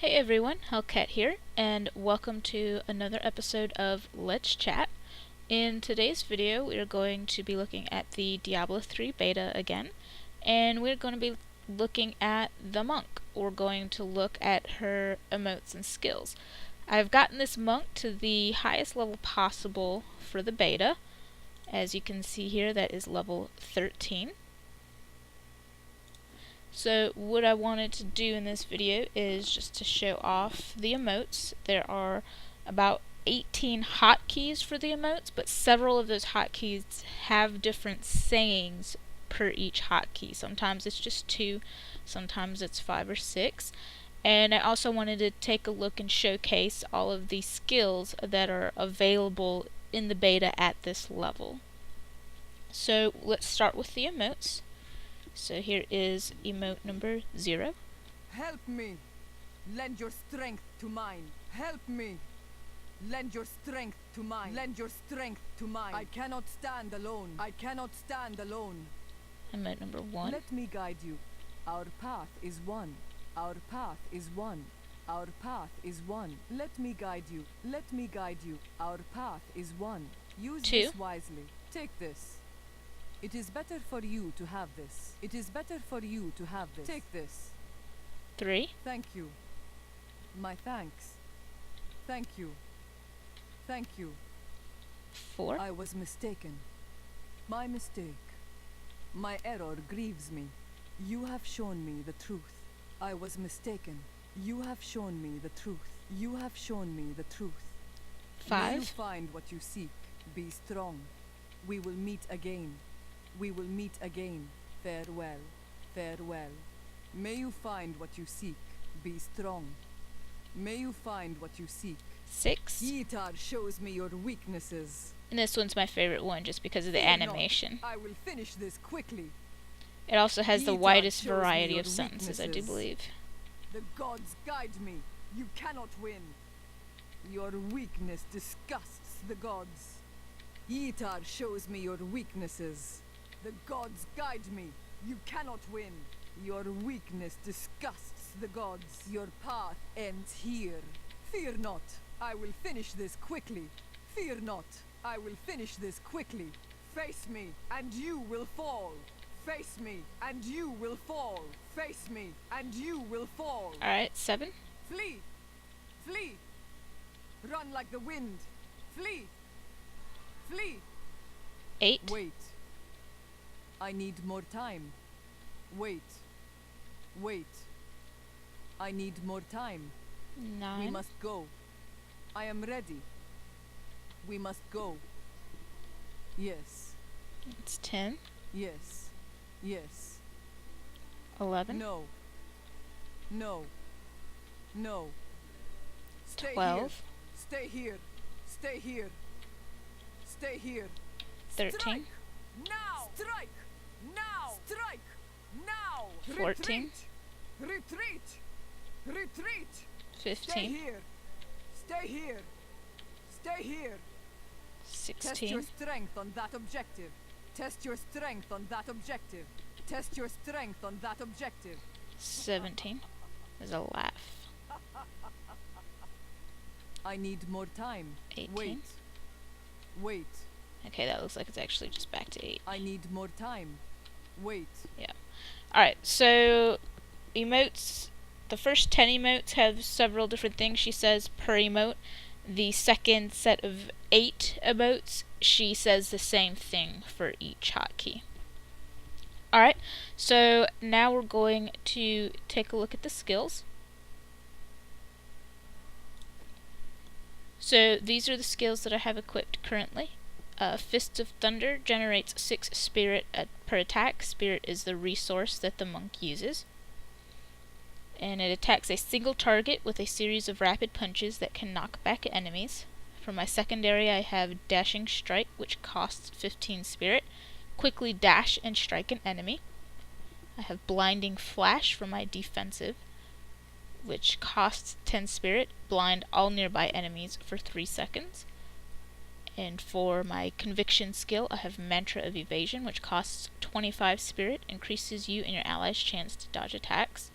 Hey everyone, Hellcat here, and welcome to another episode of Let's Chat. In today's video, we are going to be looking at the Diablo 3 beta again, and we're going to be looking at the monk. We're going to look at her emotes and skills. I've gotten this monk to the highest level possible for the beta. As you can see here, that is level 13. So what I wanted to do in this video is just to show off the emotes. There are about 18 hotkeys for the emotes, but several of those hotkeys have different sayings per each hotkey. Sometimes it's just 2, sometimes it's 5 or 6. And I also wanted to take a look and showcase all of the skills that are available in the beta at this level. So let's start with the emotes. So here is emote number 0. Help me! Lend your strength to mine. Help me! Lend your strength to mine. Lend your strength to mine. I cannot stand alone. I cannot stand alone. Emote number 1. Let me guide you. Our path is one. Our path is one. Our path is one. Let me guide you. Let me guide you. Our path is one. Use 2. this wisely. Take this. It is better for you to have this. It is better for you to have this. Take this. 3. Thank you. My thanks. Thank you. Thank you. 4. I was mistaken. My mistake. My error grieves me. You have shown me the truth. I was mistaken. You have shown me the truth. You have shown me the truth. May you 5. find what you seek. Be strong. We will meet again. We will meet again. Farewell. Farewell. May you find what you seek. Be strong. May you find what you seek. 6. Yitar shows me your weaknesses. And this one's my favorite one just because of the Fear not. animation. I will finish this quickly. It also has the Yitar widest shows me variety your of sentences, I do weaknesses. believe. The gods guide me. You cannot win. Your weakness disgusts the gods. Yitar shows me your weaknesses. The gods guide me. You cannot win. Your weakness disgusts the gods. Your path ends here. Fear not. I will finish this quickly. Fear not. I will finish this quickly. Face me, and you will fall. Face me, and you will fall. Face me, and you will fall. Alright, 7. Flee! Flee! Run like the wind. Flee! Flee! 8. Wait. I need more time. Wait. Wait. I need more time. We 9. must go. I am ready. We must go. Yes. It's 10. Yes. Yes. 11. No. No. No. Stay 12. here. Stay here. Stay here. Stay here. 13. Strike! Now! Strike! Now! Strike! Now! 14. Retreat! Retreat! Retreat! Stay 15. here. Stay here. Stay here. Test your 16. strength on that objective. Test your strength on that objective. Test your strength on that objective. 17. There's a laugh. I need more time. 18. Wait. Wait. Okay, that looks like it's actually just back to 8. I need more time. Wait. Alright, so emotes. The first 10 emotes have several different things she says per emote. The second set of 8 emotes, she says the same thing for each hotkey. Alright, so now we're going to take a look at the skills. So these are the skills that I have equipped currently. Fists of Thunder generates 6 spirit per attack. Spirit is the resource that the monk uses. And it attacks a single target with a series of rapid punches that can knock back enemies. For my secondary, I have Dashing Strike, which costs 15 spirit. Quickly dash and strike an enemy. I have Blinding Flash for my defensive, which costs 10 spirit. Blind all nearby enemies for 3 seconds. And for my Conviction skill, I have Mantra of Evasion, which costs 25 spirit. Increases you and your allies' chance to dodge attacks.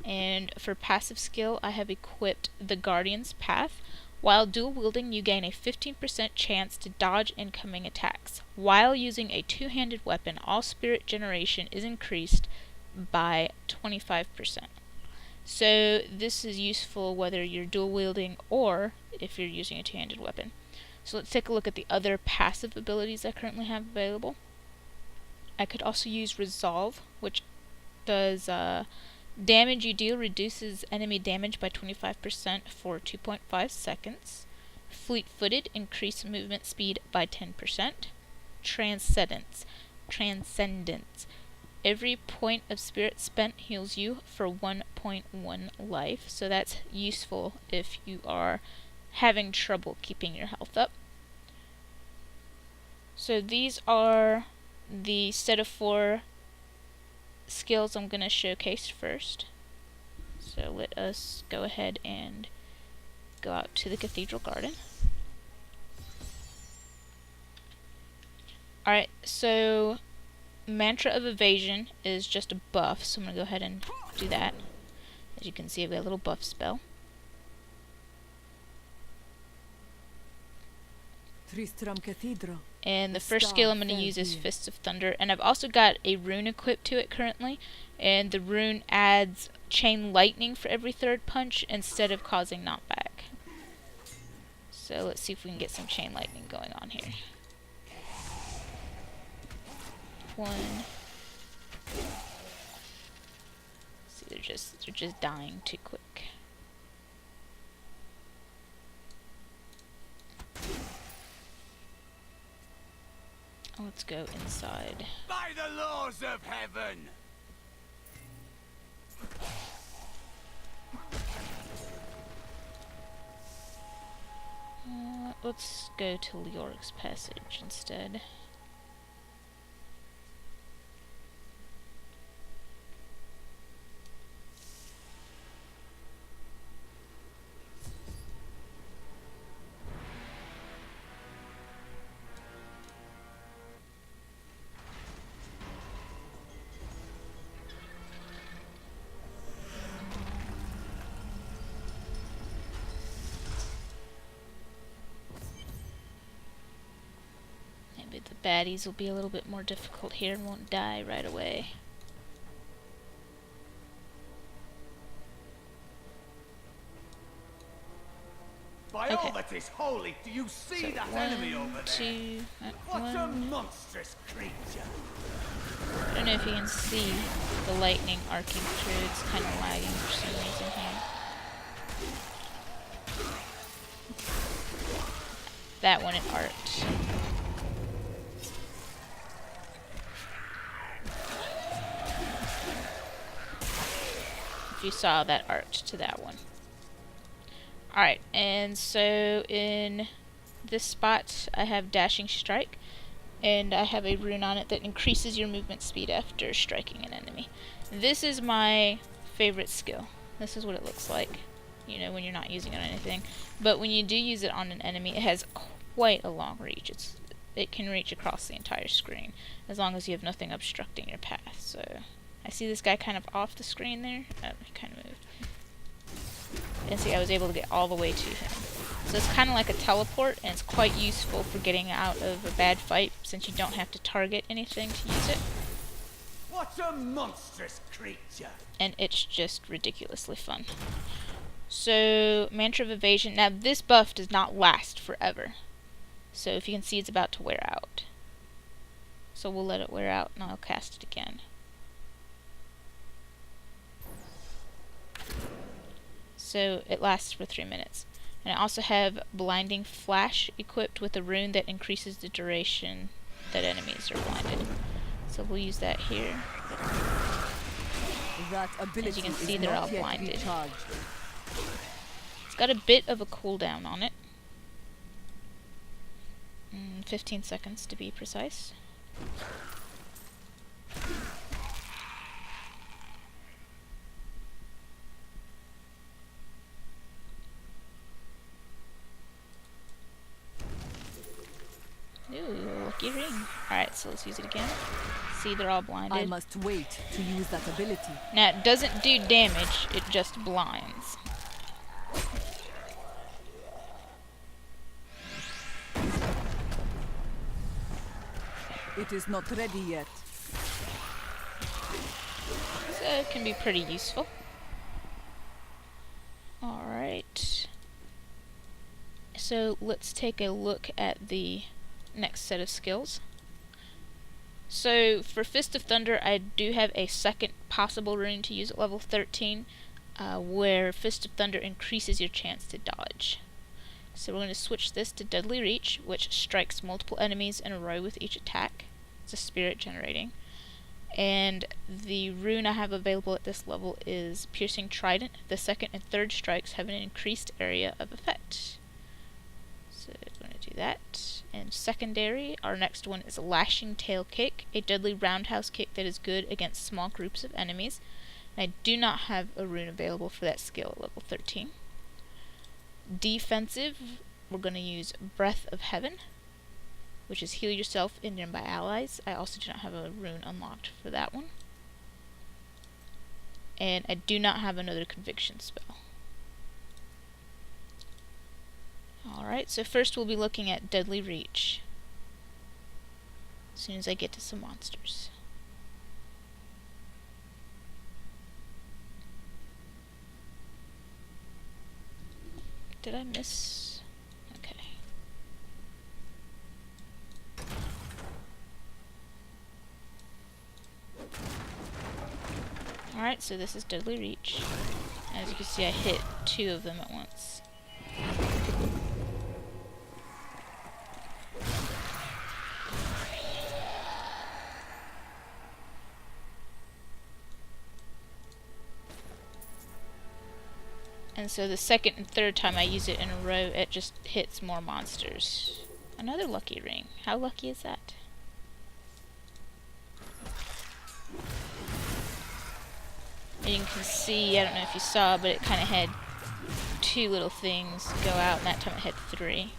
And for passive skill, I have equipped the Guardian's Path. While dual wielding, you gain a 15% chance to dodge incoming attacks. While using a two-handed weapon, all spirit generation is increased by 25%. So this is useful whether you're dual wielding or if you're using a two-handed weapon. So let's take a look at the other passive abilities I currently have available. I could also use Resolve, which does damage you deal reduces enemy damage by 25% for 2.5 seconds. Fleet-footed, increase movement speed by 10%. Transcendence. Every point of spirit spent heals you for 1.1 life, so that's useful if you are having trouble keeping your health up. So these are the set of 4 skills I'm going to showcase first. So let us go ahead and go out to the Cathedral Garden. Alright, so Mantra of Evasion is just a buff, so I'm going to go ahead and do that. As you can see, I've got a little buff spell. And the first skill I'm going to use is Fists of Thunder, and I've also got a rune equipped to it currently, and the rune adds Chain Lightning for every third punch instead of causing knockback. So let's see if we can get some Chain Lightning going on here. 1. See, they're just dying too quick. Let's go inside. By the laws of heaven! Let's go to Leoric's Passage instead. Maybe the baddies will be a little bit more difficult here and won't die right away. By all that is holy, do you see that enemy over there? What a monstrous creature! I don't know if you can see the lightning arcing through. It's kind of lagging for some reason here. That one it arced. If you saw, that arced to that one. Alright, and so in this spot I have Dashing Strike, and I have a rune on it that increases your movement speed after striking an enemy. This is my favorite skill. This is what it looks like, you know, when you're not using it on anything. But when you do use it on an enemy, it has quite a long reach. It can reach across the entire screen, as long as you have nothing obstructing your path. So, I see this guy kind of off the screen there. Oh, he kind of moved. And see, I was able to get all the way to him. So it's kind of like a teleport, and it's quite useful for getting out of a bad fight, since you don't have to target anything to use it. What a monstrous creature! And it's just ridiculously fun. So, Mantra of Evasion. Now, this buff does not last forever. So, if you can see, it's about to wear out. So we'll let it wear out, and I'll cast it again. So it lasts for 3 minutes. And I also have Blinding Flash equipped with a rune that increases the duration that enemies are blinded. So we'll use that here. As you can see, they're all blinded. It's got a bit of a cooldown on it. 15 seconds to be precise. Ooh, lucky ring. Alright, so let's use it again. see they're all blinded. I must wait to use that ability. Now, it doesn't do damage, it just blinds. It is not ready yet. So it can be pretty useful. Alright. So let's take a look at the next set of skills. So for Fist of Thunder, I do have a second possible rune to use at level 13, where Fist of Thunder increases your chance to dodge. So we're going to switch this to Deadly Reach, which strikes multiple enemies in a row with each attack. It's a spirit generating. And the rune I have available at this level is Piercing Trident. The second and third strikes have an increased area of effect. So we're going to do that. And secondary, our next one is Lashing Tail Kick, a deadly roundhouse kick that is good against small groups of enemies. And I do not have a rune available for that skill at level 13. Defensive, we're going to use Breath of Heaven, which is heal yourself and nearby allies. I also do not have a rune unlocked for that one. And I do not have another conviction spell. Alright, so first we'll be looking at Deadly Reach, as soon as I get to some monsters. Did I miss? Okay. Alright, so this is Deadly Reach. As you can see, I hit 2 of them at once. And so the second and third time I use it in a row, it just hits more monsters. Another lucky ring. How lucky is that? And you can see, I don't know if you saw, but it kind of had 2 little things go out, and that time it had 3.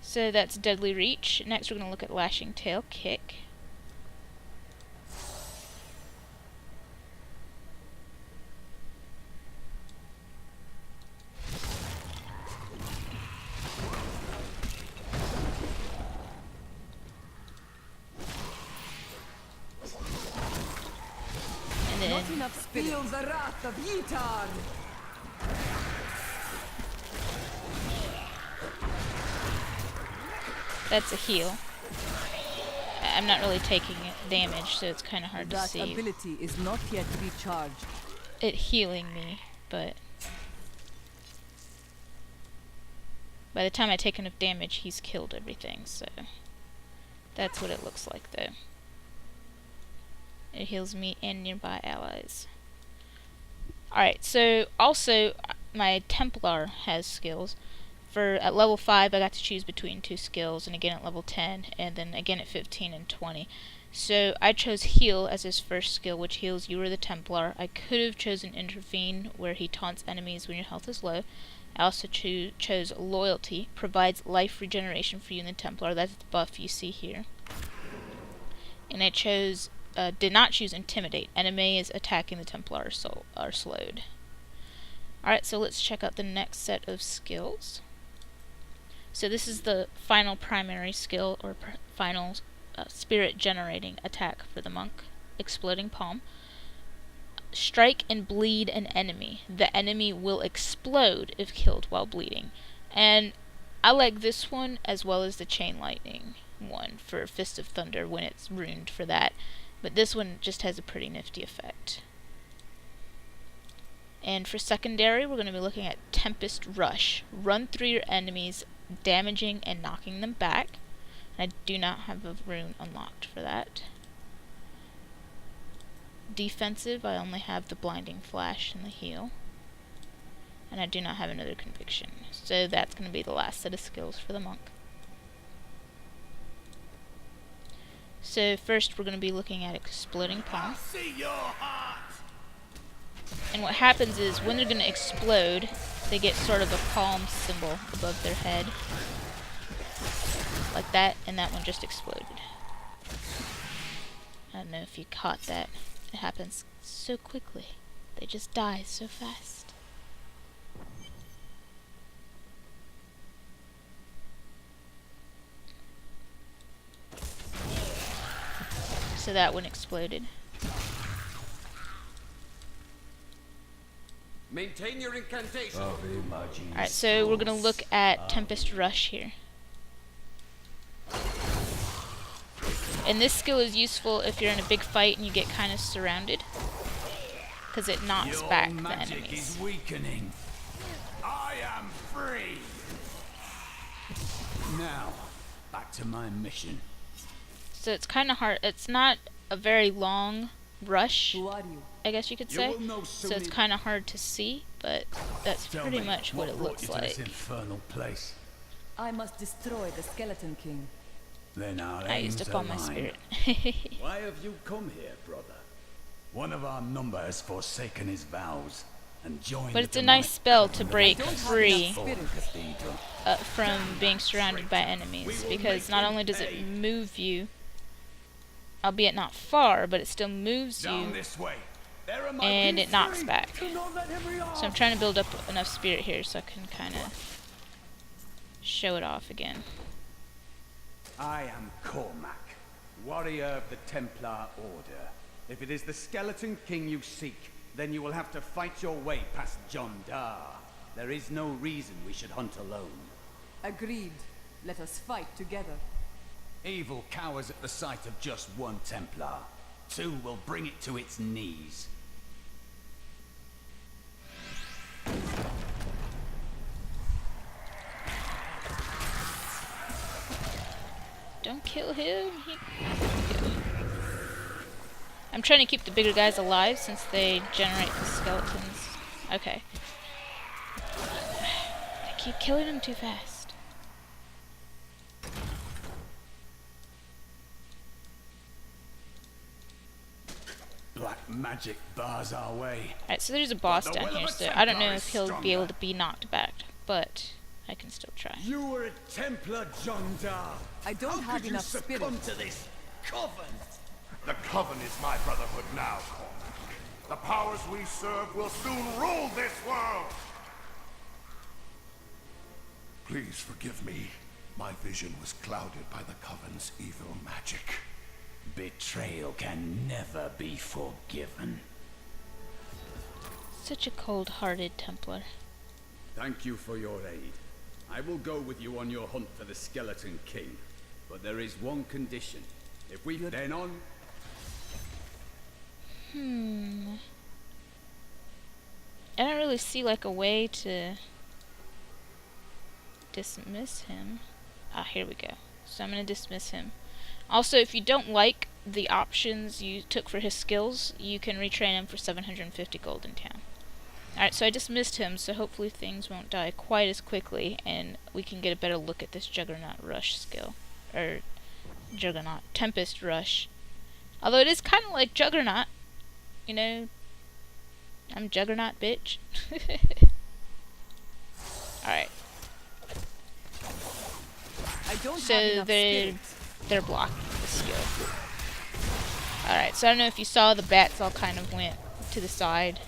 So that's Deadly Reach. Next we're going to look at Lashing Tail Kick. Not enough feel the wrath of Yitar. That's a heal. I'm not really taking damage, so it's kind of hard to see. That ability is not yet recharged. It healing me, but by the time I take enough damage, he's killed everything, so that's what it looks like, though. It heals me and nearby allies. Alright, so also my Templar has skills. At level 5 I got to choose between 2 skills, and again at level 10, and then again at 15 and 20. So I chose Heal as his first skill, which heals you or the Templar. I could have chosen Intervene, where he taunts enemies when your health is low. I also chose Loyalty, provides life regeneration for you and the Templar. That's the buff you see here. And I chose did not choose Intimidate. Enemies attacking the Templar are slowed. Alright, so let's check out the next set of skills. So this is the final primary skill, or final spirit generating attack for the monk. Exploding Palm. Strike and bleed an enemy. The enemy will explode if killed while bleeding. And I like this one as well as the Chain Lightning one for Fist of Thunder when it's runed for that. But this one just has a pretty nifty effect. And for secondary, we're going to be looking at Tempest Rush. Run through your enemies, damaging and knocking them back. I do not have a rune unlocked for that. Defensive, I only have the Blinding Flash and the Heal. And I do not have another Conviction. So that's going to be the last set of skills for the monk. So first we're going to be looking at Exploding Palm. And what happens is when they're going to explode, they get sort of a palm symbol above their head. like that, and that one just exploded. I don't know if you caught that. It happens so quickly. They just die so fast. So that one exploded. Maintain your incantation. Alright, so we're gonna look at Tempest Rush here. And this skill is useful if you're in a big fight and you get kind of surrounded, because it knocks back the enemies. Is weakening. I am free. Now, back to my mission. So it's kind of hard. It's not a very long rush, Who are you? I guess you could say. So it's kind of hard to see, but that's pretty much what it looks like. This infernal place. I must destroy the Skeleton King. Then our I used aims up all my align. spirit. Why have you come here, brother? One of our number has forsaken his vows and joined. But it's a nice spell to break free Cathedral. from being surrounded by enemies, because not only does it move you, albeit not far, but it still moves Down you, this way. There are my and it peace knocks free. back. Do not let him rearm. So I'm trying to build up enough spirit here so I can kind of show it off again. I am Cormac, warrior of the Templar Order. If it is the Skeleton King you seek, then you will have to fight your way past John Dar. There is no reason we should hunt alone. Agreed. Let us fight together. Evil cowers at the sight of just one Templar. Two will bring it to its knees. Don't kill him. I'm trying to keep the bigger guys alive since they generate the skeletons. Okay. I keep killing them too fast. Black magic bars our way. Alright, so there's a boss down here, so I don't know if he'll be able to be knocked back, but I can still try. You were a Templar, John Dar. I don't How have could enough you spirit. succumb to this coven? The Coven is my brotherhood now, Cormac. The powers we serve will soon rule this world! Please forgive me. My vision was clouded by the Coven's evil magic. Betrayal can never be forgiven. Such a cold-hearted Templar. Thank you for your aid. I will go with you on your hunt for the Skeleton King. But there is one condition. If we then on... I don't really see like a way to dismiss him. Ah, here we go. So I'm gonna dismiss him. Also, if you don't like the options you took for his skills, you can retrain him for 750 gold in town. Alright, so I dismissed him, so hopefully things won't die quite as quickly, and we can get a better look at this Juggernaut Rush skill. Or, Juggernaut Tempest Rush. Although it is kind of like Juggernaut. You know, I'm Juggernaut, bitch. Alright. I don't So have enough spirit. they're blocking the skill. Alright, so I don't know if you saw the bats all kind of went to the side.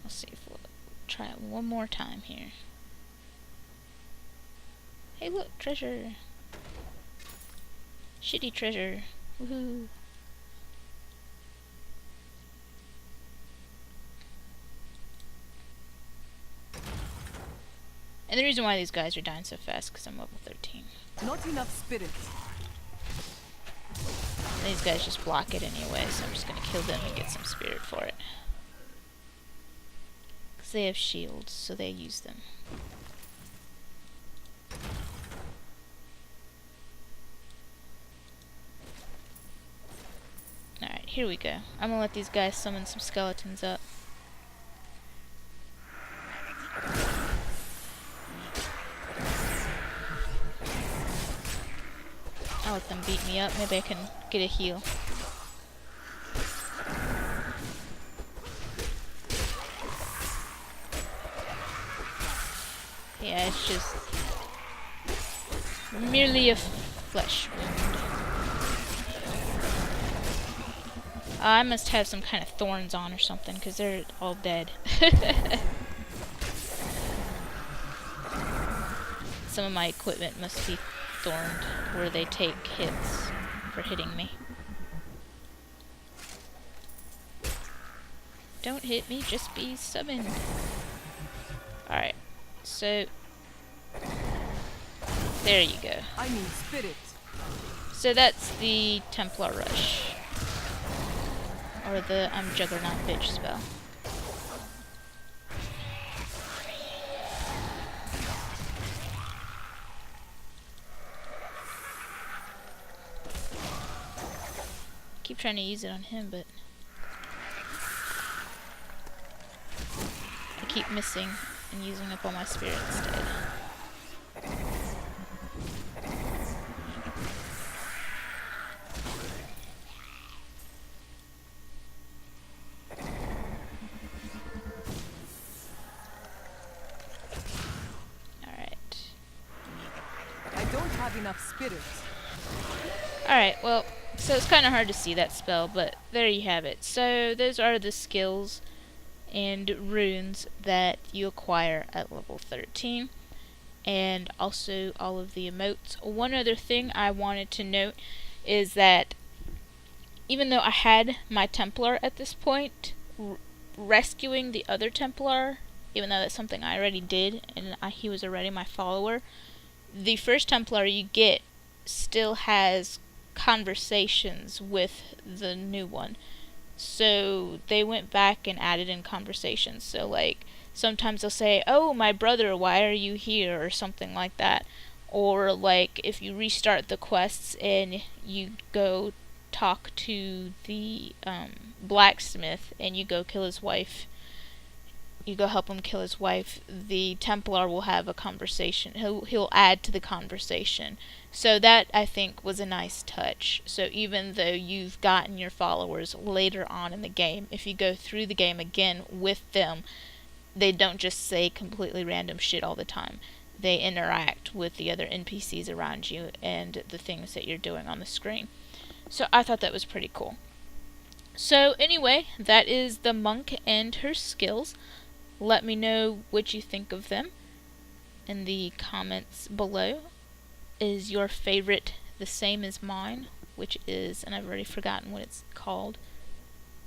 Let's see if we'll try it one more time here. Hey look, treasure! Shitty treasure. Woohoo! And the reason why these guys are dying so fast is because I'm level 13. Not enough spirit. And these guys just block it anyway, so I'm just gonna kill them and get some spirit for it. Because they have shields, so they use them. Alright, here we go. I'm gonna let these guys summon some skeletons up. I'll let them beat me up. Maybe I can get a heal. Yeah, it's just merely a flesh wound. I must have some kind of thorns on or something, because they're all dead. Some of my equipment must be thorned, where they take hits for hitting me. Don't hit me, just be summoned. Alright, so there you go. I need spirit. So that's the Templar Rush. Or the Juggernaut bitch spell. Keep trying to use it on him, but I keep missing and using up all my spirit instead. Alright. I don't have enough spirit. Alright, well, so it's kind of hard to see that spell, but there you have it. So those are the skills and runes that you acquire at level 13. And also all of the emotes. One other thing I wanted to note is that even though I had my Templar at this point, rescuing the other Templar, even though that's something I already did and he was already my follower, the first Templar you get still has conversations with the new one. So they went back and added in conversations. So like sometimes they'll say, "Oh, my brother, why are you here?" or something like that. Or like if you restart the quests and you go talk to the blacksmith and you go kill his wife, you go help him kill his wife, the Templar will have a conversation. He'll add to the conversation. So that, I think, was a nice touch. So even though you've gotten your followers later on in the game, if you go through the game again with them, they don't just say completely random shit all the time. They interact with the other NPCs around you and the things that you're doing on the screen. So I thought that was pretty cool. So anyway, that is the monk and her skills. Let me know what you think of them in the comments below. Is your favorite the same as mine, which is, and I've already forgotten what it's called,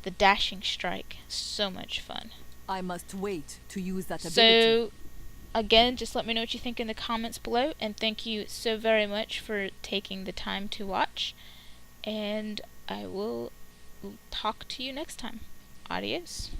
the Dashing Strike? So much fun. I must wait to use that ability. So again, just let me know what you think in the comments below, and thank you so very much for taking the time to watch, and I will talk to you next time. Adios.